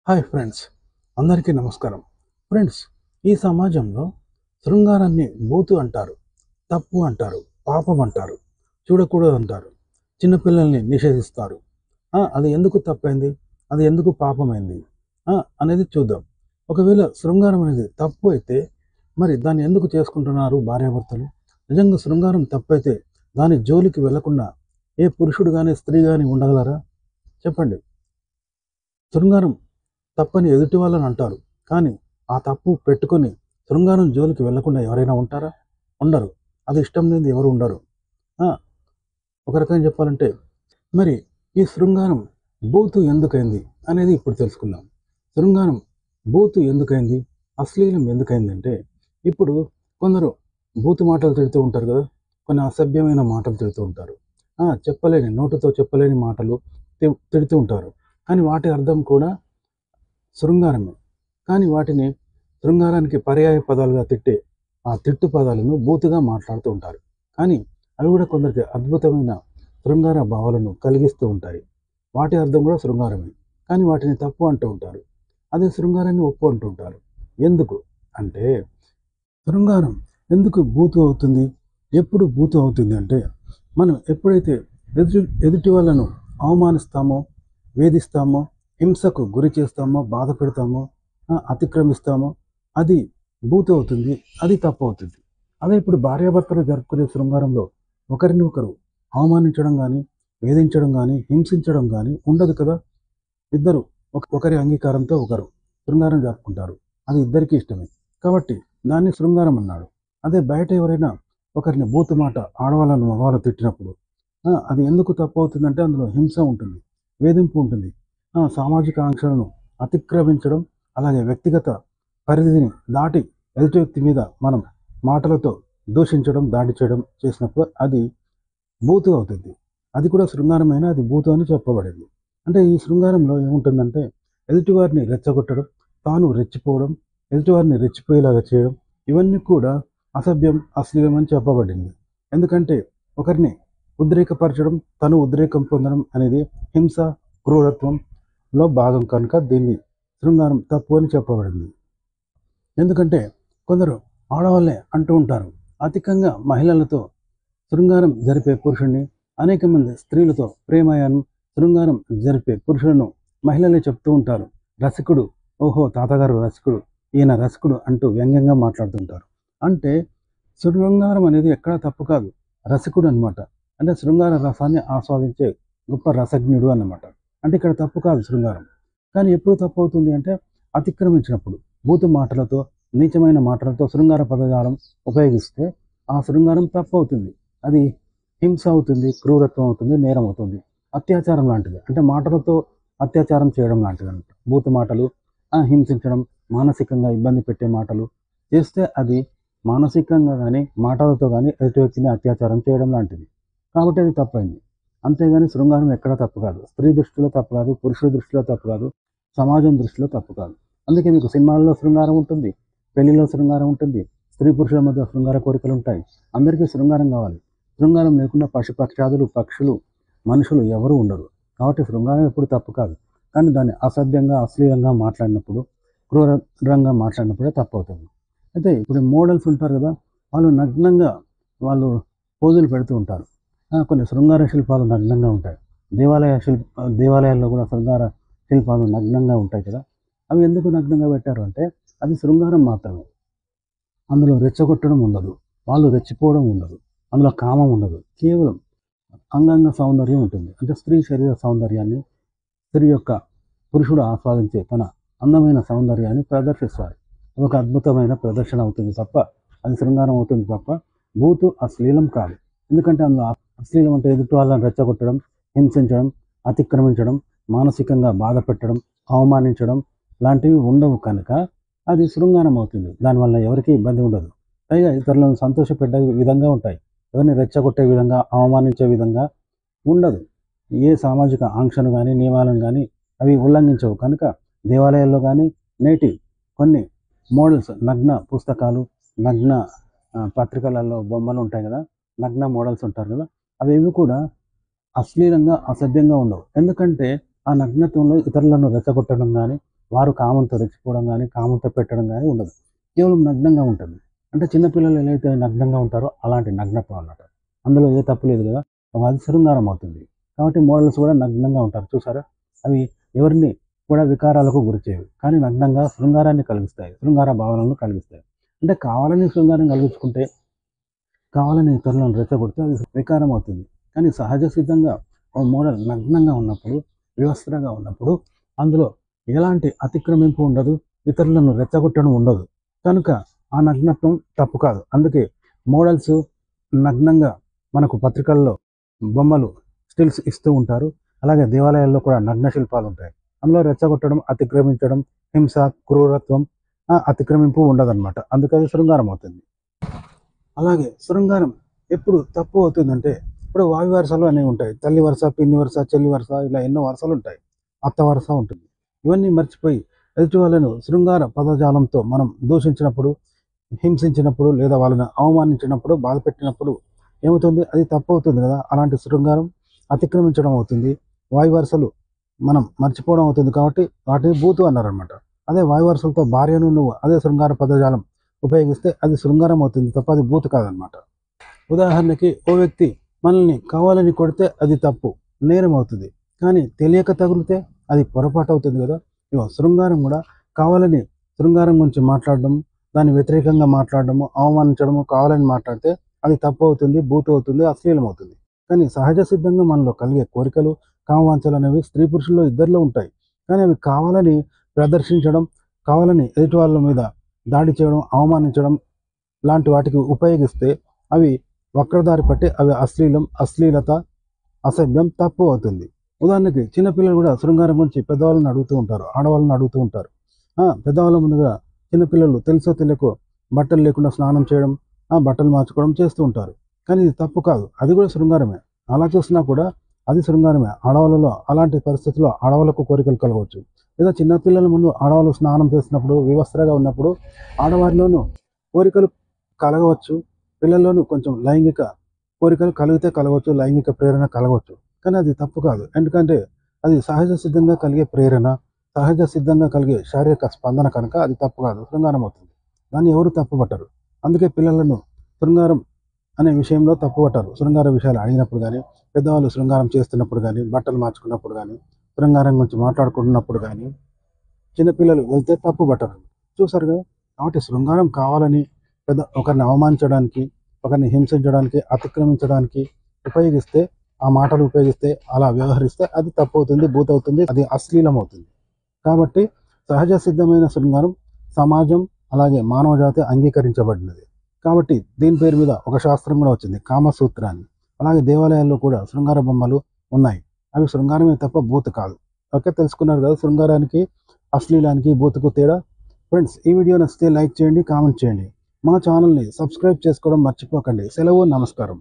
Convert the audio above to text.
Hi friends, అందరికీ నమస్కారం. Friends, ఈ సమాజంలో శృంగారాన్ని బూతు అంటారు, తప్పు అంటారు, పాపం అంటారు, చూడకూడదు అంటారు, చిన్నపిల్లల్ని నిషేధిస్తారు. అది ఎందుకు తప్పైంది, అది ఎందుకు పాపమైంది అనేది చూద్దాం. ఒకవేళ శృంగారం అనేది తప్పు అయితే మరి దాన్ని ఎందుకు చేసుకుంటున్నారు భార్యాభర్తలు? నిజంగా శృంగారం తప్పైతే దాని జోలికి వెళ్లకుండా ఏ పురుషుడు కానీ స్త్రీ కానీ ఉండగలరా? చెప్పండి. శృంగారం తప్పని ఎదుటి వాళ్ళని అంటారు. కానీ ఆ తప్పు పెట్టుకొని శృంగారం జోలికి వెళ్లకుండా ఎవరైనా ఉంటారా? ఉండరు. అది ఇష్టం లేనిది ఎవరు ఉండరు. ఆ! ఒక రకంగా చెప్పాలంటే మరి ఈ శృంగారం బూతు ఎందుకైంది అనేది ఇప్పుడు తెలుసుకుందాం. శృంగారం బూతు ఎందుకైంది? అశ్లీలం ఎందుకైందంటే ఇప్పుడు కొందరు బూతు మాటలు తిడుతూ ఉంటారు కదా! కొన్ని అసభ్యమైన మాటలు తిడుతూ ఉంటారు. చెప్పలేని నోటితో చెప్పలేని మాటలు తిడుతూ ఉంటారు. కానీ వాటి అర్థం కూడా శృంగారమే. కానీ వాటిని శృంగారానికి పర్యాయ పదాలుగా తిట్టే ఆ తిట్టు పదాలను బూతుగా మాట్లాడుతూ ఉంటారు. కానీ అవి కూడా కొందరికి అద్భుతమైన శృంగార భావాలను కలిగిస్తూ ఉంటాయి. వాటి అర్థం కూడా శృంగారమే. కానీ వాటిని తప్పు అంటూ ఉంటారు. అదే శృంగారాన్ని ఒప్పు అంటూ ఉంటారు. ఎందుకు అంటే శృంగారం ఎందుకు బూతు అవుతుంది? ఎప్పుడు బూతు అవుతుంది అంటే మనం ఎప్పుడైతే ఎదుటి వాళ్ళను అవమానిస్తామో, వేధిస్తామో, హింసకు గురి చేస్తామో, బాధ పెడతామో, అతిక్రమిస్తామో అది బూతు అవుతుంది. అది తప్పు అవుతుంది. అదే ఇప్పుడు భార్యాభర్తలు జరుపుకునే శృంగారంలో ఒకరిని ఒకరు అవమానించడం కానీ, వేధించడం కానీ, హింసించడం కానీ ఉండదు కదా! ఇద్దరు ఒకరి అంగీకారంతో ఒకరు శృంగారం జరుపుకుంటారు. అది ఇద్దరికీ ఇష్టమే. కాబట్టి దాన్ని శృంగారం అన్నాడు. అదే బయట ఎవరైనా ఒకరిని బూతు మాట ఆడవాళ్ళను, మగవాళ్ళు తిట్టినప్పుడు అది ఎందుకు తప్పు అవుతుందంటే అందులో హింస ఉంటుంది, వేధింపు ఉంటుంది. సామాజిక ఆంక్షలను అతిక్రమించడం, అలాగే వ్యక్తిగత పరిధిని దాటి ఎదుటి వ్యక్తి మీద మనం మాటలతో దూషించడం, దాడి చేయడం చేసినప్పుడు అది బూతు అవుతుంది. అది కూడా శృంగారమైన అది బూతు అని చెప్పబడింది. అంటే ఈ శృంగారంలో ఏముంటుందంటే ఎదుటివారిని రెచ్చగొట్టడం, తాను రెచ్చిపోవడం, ఎదుటివారిని రెచ్చిపోయేలాగా చేయడం, ఇవన్నీ కూడా అసభ్యం, అశ్లీలం అని చెప్పబడింది. ఎందుకంటే ఒకరిని ఉద్రేకపరచడం, తను ఉద్రేకం పొందడం అనేది హింస, క్రూరత్వంలో భాగం కనుక దీన్ని శృంగారం తప్పు అని చెప్పబడింది. ఎందుకంటే కొందరు ఆడవాళ్ళే అంటూ ఉంటారు, అధికంగా మహిళలతో శృంగారం జరిపే పురుషుణ్ణి, అనేక మంది స్త్రీలతో ప్రేమాయాణం, శృంగారం జరిపే పురుషులను మహిళలే చెప్తూ ఉంటారు. రసికుడు, ఓహో తాతగారు రసికుడు, ఈయన రసికుడు అంటూ వ్యంగ్యంగా మాట్లాడుతుంటారు. అంటే శృంగారం అనేది ఎక్కడా తప్పు కాదు, రసికుడు అనమాట. అంటే శృంగార రసాన్ని ఆస్వాదించే గొప్ప రసజ్ఞుడు అన్నమాట. అంటే ఇక్కడ తప్పు కాదు శృంగారం. కానీ ఎప్పుడు తప్పు అవుతుంది అంటే అతిక్రమించినప్పుడు, బూతు మాటలతో, నీచమైన మాటలతో శృంగార పదజాలం ఉపయోగిస్తే ఆ శృంగారం తప్పు అవుతుంది. అది హింస అవుతుంది, క్రూరత్వం అవుతుంది, నేరం అవుతుంది, అత్యాచారం లాంటిది. అంటే మాటలతో అత్యాచారం చేయడం లాంటిది అనమాట. బూతు మాటలు, హింసించడం, మానసికంగా ఇబ్బంది పెట్టే మాటలు చేస్తే అది మానసికంగా కానీ, మాటలతో కానీ ఎదుటి వ్యక్తిని అత్యాచారం చేయడం లాంటిది. కాబట్టి అది తప్పైంది. అంతేగాని శృంగారం ఎక్కడా తప్పు కాదు. స్త్రీ దృష్టిలో తప్పు కాదు, పురుషుల దృష్టిలో తప్పు కాదు, సమాజం దృష్టిలో తప్పు కాదు. అందుకే మీకు సినిమాల్లో శృంగారం ఉంటుంది, పెళ్లిలో శృంగారం ఉంటుంది, స్త్రీ పురుషుల మధ్య శృంగార కోరికలు ఉంటాయి. అందరికీ శృంగారం కావాలి. శృంగారం లేకుండా పశుపక్షాదులు, పక్షులు, మనుషులు ఎవరు ఉండరు. కాబట్టి శృంగారం ఎప్పుడు తప్పు కాదు. కానీ దాన్ని అసభ్యంగా, అశ్లీలంగా మాట్లాడినప్పుడు, క్రూరంగా మాట్లాడినప్పుడే తప్పు అవుతుంది. అయితే ఇప్పుడు మోడల్స్ ఉంటారు కదా, వాళ్ళు నగ్నంగా వాళ్ళు పోజులు పెడుతూ ఉంటారు. కొన్ని శృంగార శిల్పాలు నగ్నంగా ఉంటాయి. దేవాలయాల్లో కూడా శృంగార శిల్పాలు నగ్నంగా ఉంటాయి కదా. అవి ఎందుకు నగ్నంగా పెట్టారు అంటే అది శృంగారం మాత్రమే. అందులో రెచ్చగొట్టడం ఉండదు, వాళ్ళు రెచ్చిపోవడం ఉండదు, అందులో కామం ఉండదు. కేవలం అంగాంగ సౌందర్యం ఉంటుంది. అంటే స్త్రీ శరీర సౌందర్యాన్ని, స్త్రీ యొక్క పురుషుడు ఆస్వాదించే తన అందమైన సౌందర్యాన్ని ప్రదర్శిస్తారు. ఒక అద్భుతమైన ప్రదర్శన అవుతుంది తప్ప అది శృంగారం అవుతుంది తప్ప బూతు అశ్లీలం కాదు. ఎందుకంటే అందులో అశ్లీలం అంటే ఎదుటి వాళ్ళని రెచ్చగొట్టడం, హింసించడం, అతిక్రమించడం, మానసికంగా బాధ పెట్టడం, అవమానించడం లాంటివి ఉండవు కనుక అది శృంగారం అవుతుంది. దానివల్ల ఎవరికీ ఇబ్బంది ఉండదు. పైగా ఇతరులను సంతోషపెట్టే విధంగా ఉంటాయి. ఎవరిని రెచ్చగొట్టే విధంగా, అవమానించే విధంగా ఉండదు. ఏ సామాజిక ఆంక్షను కానీ, నియమాలను కానీ అవి ఉల్లంఘించవు కనుక దేవాలయాల్లో కానీ, నేటి కొన్ని మోడల్స్ నగ్న పుస్తకాలు, నగ్న పత్రికలలో బొమ్మలు ఉంటాయి కదా, నగ్న మోడల్స్ ఉంటారు కదా, అవేవి కూడా అశ్లీలంగా, అసభ్యంగా ఉండవు. ఎందుకంటే ఆ నగ్నత్వంలో ఇతరులను రెచ్చగొట్టడం కానీ, వారు కామంతో రెచ్చిపోవడం కానీ కామంతో పెట్టడం కానీ ఉండదు. కేవలం నగ్నంగా ఉంటుంది. అంటే చిన్నపిల్లలు ఎలా అయితే నగ్నంగా ఉంటారో అలాంటి నగ్నత్వం అన్నమాట. అందులో ఏ తప్పు లేదు కదా. అది శృంగారం అవుతుంది. కాబట్టి మోడల్స్ కూడా నగ్నంగా ఉంటారు చూసారా. అవి ఎవరిని కూడా వికారాలకు గురి చేయవు. కానీ నగ్నంగా శృంగారాన్ని కలిగిస్తాయి. శృంగార భావనలను కలిగిస్తాయి. అంటే కావాలని శృంగారం కలిగించుకుంటే, కావాలని ఇతరులను రెచ్చగొడితే అది వికారం అవుతుంది. కానీ సహజ సిద్ధంగా ఓ మోడల్ నగ్నంగా ఉన్నప్పుడు, వివస్త్రగా ఉన్నప్పుడు అందులో ఎలాంటి అతిక్రమింపు ఉండదు. ఇతరులను రెచ్చగొట్టడం ఉండదు. కనుక ఆ నగ్నత్వం తప్పు కాదు. అందుకే మోడల్స్ నగ్నంగా మనకు పత్రికల్లో బొమ్మలు స్టిల్స్ ఇస్తూ ఉంటారు. అలాగే దేవాలయాల్లో కూడా నగ్న శిల్పాలు ఉంటాయి. అందులో రెచ్చగొట్టడం, అతిక్రమించడం, హింస, క్రూరత్వం, అతిక్రమింపు ఉండదన్నమాట. అందుకని శృంగారం అవుతుంది. అలాగే శృంగారం ఎప్పుడు తప్పు అవుతుందంటే, ఇప్పుడు వావి వరుసలు అనేవి ఉంటాయి. తల్లి వరుస, పిన్ని వరుస, చెల్లి వరుస, ఇలా ఎన్నో వరుసలు ఉంటాయి. అత్త వరుస ఉంటుంది. ఇవన్నీ మర్చిపోయి ఎదుటి వాళ్ళను శృంగార పదజాలంతో మనం దూషించినప్పుడు, హింసించినప్పుడు, లేదా వాళ్ళని అవమానించినప్పుడు, బాధపెట్టినప్పుడు ఏమవుతుంది? అది తప్పు అవుతుంది కదా. అలాంటి శృంగారం అతిక్రమించడం అవుతుంది. వాయు వరుసలు మనం మర్చిపోవడం అవుతుంది. కాబట్టి వాటిని బూతు అన్నారనమాట. అదే వాయు వరుసలతో భార్యను నువ్వు అదే శృంగార పదజాలం ఉపయోగిస్తే అది శృంగారం అవుతుంది తప్ప అది బూతు కాదనమాట. ఉదాహరణకి ఓ వ్యక్తి మనల్ని కావాలని కొడితే అది తప్పు, నేరం అవుతుంది. కానీ తెలియక తగిలితే అది పొరపాటు అవుతుంది కదా. ఇగో శృంగారం కూడా కావాలని శృంగారం గురించి మాట్లాడడం, దాని వ్యతిరేకంగా మాట్లాడడము, అవమానించడము, కావాలని మాట్లాడితే అది తప్పు అవుతుంది, బూతు అవుతుంది, అశ్లీలం అవుతుంది. కానీ సహజ సిద్ధంగా మనలో కలిగే కోరికలు, కామవాంఛలు అనేవి స్త్రీ పురుషుల్లో ఇద్దరిలో ఉంటాయి. కానీ అవి కావాలని ప్రదర్శించడం, కావాలని ఎదుటి వాళ్ళ మీద దాడి చేయడం, అవమానించడం లాంటి వాటికి ఉపయోగిస్తే అవి వక్రదారి పట్టి అవి అశ్లీలత, అసభ్యం, తప్పు అవుతుంది. ఉదాహరణకి చిన్నపిల్లలు కూడా శృంగారం గురించి పెద్దవాళ్ళని అడుగుతూ ఉంటారు, ఆడవాళ్ళని అడుగుతూ ఉంటారు. పెద్దవాళ్ళ ముందుగా చిన్నపిల్లలు తెలుసో తెలియకో బట్టలు లేకుండా స్నానం చేయడం, బట్టలు మార్చుకోవడం చేస్తూ ఉంటారు. కానీ ఇది తప్పు కాదు. అది కూడా శృంగారమే. అలా చూసినా కూడా అది శృంగారమే. ఆడవాళ్ళలో అలాంటి పరిస్థితుల్లో ఆడవాళ్ళకు కోరికలు కలగవచ్చు. లేదా చిన్నపిల్లల ముందు ఆడవాళ్ళు స్నానం చేసినప్పుడు, వివస్త్రగా ఉన్నప్పుడు ఆడవారిలోనూ కోరికలు కలగవచ్చు. పిల్లల్లోనూ కొంచెం లైంగిక కోరికలు కలిగితే కలగవచ్చు, లైంగిక ప్రేరణ కలగవచ్చు. కానీ అది తప్పు కాదు. ఎందుకంటే అది సహజ సిద్ధంగా కలిగే ప్రేరణ, సహజ సిద్ధంగా కలిగే శారీరక స్పందన కనుక అది తప్పు కాదు, శృంగారం అవుతుంది. దాన్ని ఎవరు తప్పుపట్టరు. అందుకే పిల్లలను శృంగారం అనే విషయంలో తప్పుపట్టరు. శృంగార విషయాలు అడిగినప్పుడు కానీ, పెద్దవాళ్ళు శృంగారం చేస్తున్నప్పుడు కానీ, బట్టలు మార్చుకున్నప్పుడు కానీ, శృంగారం గురించి మాట్లాడుకుంటున్నప్పుడు కానీ చిన్నపిల్లలు వెళ్తే తప్పుపట్టరు. చూసారు కదా. కాబట్టి శృంగారం కావాలని ఒకరిని అవమానించడానికి, ఒకరిని హింసించడానికి, అతిక్రమించడానికి ఉపయోగిస్తే, ఆ మాటలు ఉపయోగిస్తే, అలా వ్యవహరిస్తే అది తప్పవుతుంది, బూతవుతుంది, అది అశ్లీలం అవుతుంది. కాబట్టి సహజ సిద్ధమైన శృంగారం సమాజం అలాగే మానవ జాతి అంగీకరించబడినది. కాబట్టి దీని పేరు మీద ఒక శాస్త్రం కూడా వచ్చింది, కామసూత్ర అని. అలాగే దేవాలయాల్లో కూడా శృంగార బొమ్మలు ఉన్నాయి. అవి శృంగారమే తప్ప బూతు కాదు. ఓకే, తెలుసుకున్నారు కదా శృంగారానికి, అశ్లీలానికి, బూతుకు తేడా. ఫ్రెండ్స్, ఈ వీడియో నచ్చితే లైక్ చేయండి, కామెంట్ చేయండి. మా ఛానల్ని సబ్స్క్రైబ్ చేసుకోవడం మర్చిపోకండి. సెలవు, నమస్కారం.